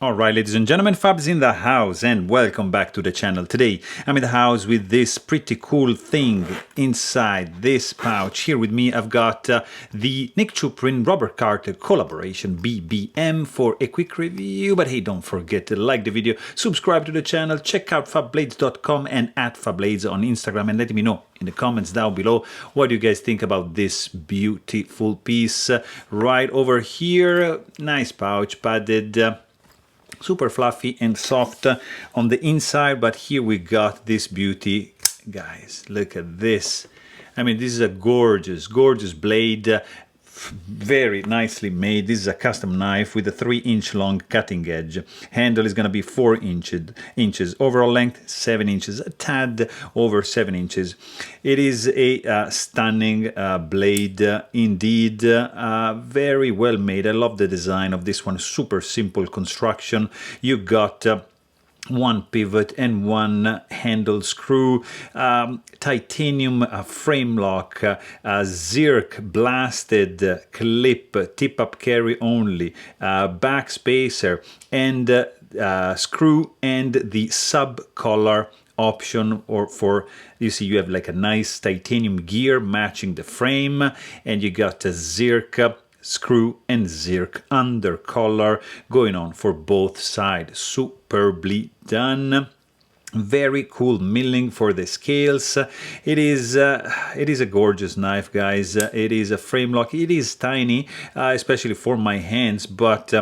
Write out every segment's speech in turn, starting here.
Alright, ladies and gentlemen, Fab's in the house and welcome back to the channel. Today I'm in the house with this pretty cool thing inside this pouch. Here with me I've got the Nick Chuprin Robert Carter collaboration BBM for a quick review. But hey, don't forget to like the video, subscribe to the channel, check out fablades.com and @fablades on Instagram, and let me know in the comments down below what do you guys think about this beautiful piece. Right over here, nice pouch, padded, super fluffy and soft on the inside, but here we got this beauty. Guys, look at this. I mean, this is a gorgeous blade, very nicely made. This is a custom knife with a 3-inch long cutting edge. Handle is going to be 4 inches. Overall length 7 inches, a tad over 7 inches. It is a stunning blade indeed. Very well made. I love the design of this one. Super simple construction. You got one pivot and one handle screw, titanium frame lock, zirc blasted clip, tip up carry only, back spacer, and screw, and the sub collar option, or for, you see, you have like a nice titanium gear matching the frame, and you got a zirc screw and zirc under collar going on for both sides. Superbly done. Very cool milling for the scales. It is a gorgeous knife, guys. It is a frame lock. It is tiny, especially for my hands, but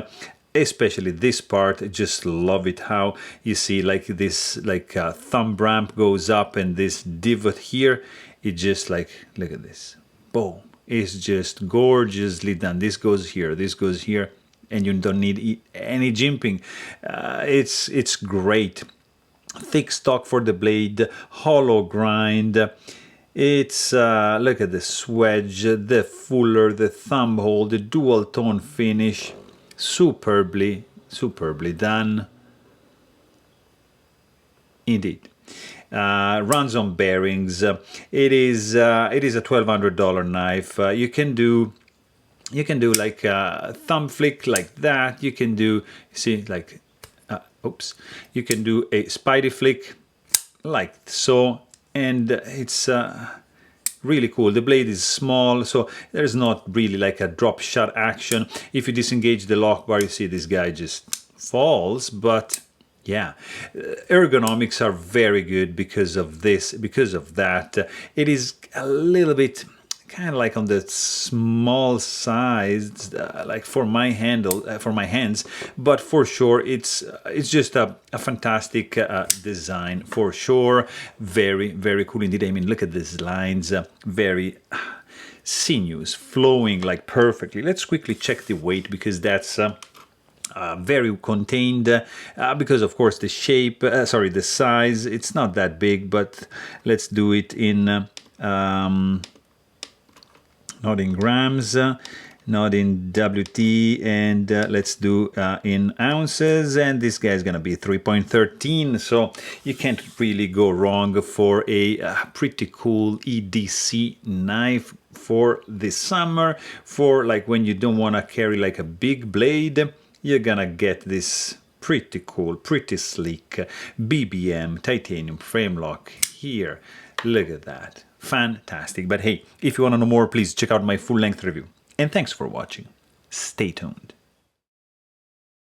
especially this part, just love it. How you see like this, like thumb ramp goes up, and this divot here, it just like, look at this, boom. It's just gorgeously done. This goes here, and you don't need any jimping. It's great. Thick stock for the blade, hollow grind. It's look at the swedge, the fuller, the thumb hole, the dual tone finish. Superbly done. Indeed. Runs on bearings. It is a $1,200 knife. You can do like a thumb flick like that. You can do, see, like you can do a spidey flick like so, and it's really cool. The blade is small, so there's not really like a drop shot action. If you disengage the lock bar, you see this guy just falls, but yeah, ergonomics are very good because of this, because of that. It is a little bit kind of like on the small size, like for my handle, for my hands, but for sure it's just a fantastic design for sure. Very cool indeed. I mean, look at these lines, very sinuous, flowing like perfectly. Let's quickly check the weight, because that's very contained, because of course the shape, the size, it's not that big, but let's do it in not in grams, not in WT, and let's do in ounces, and this guy is gonna be 3.13, so you can't really go wrong for a pretty cool EDC knife for this summer, for like when you don't want to carry like a big blade. You're gonna get this pretty cool, pretty sleek BBM titanium frame lock here. Look at that. Fantastic. But hey, if you want to know more, please check out my full-length review. And thanks for watching. Stay tuned.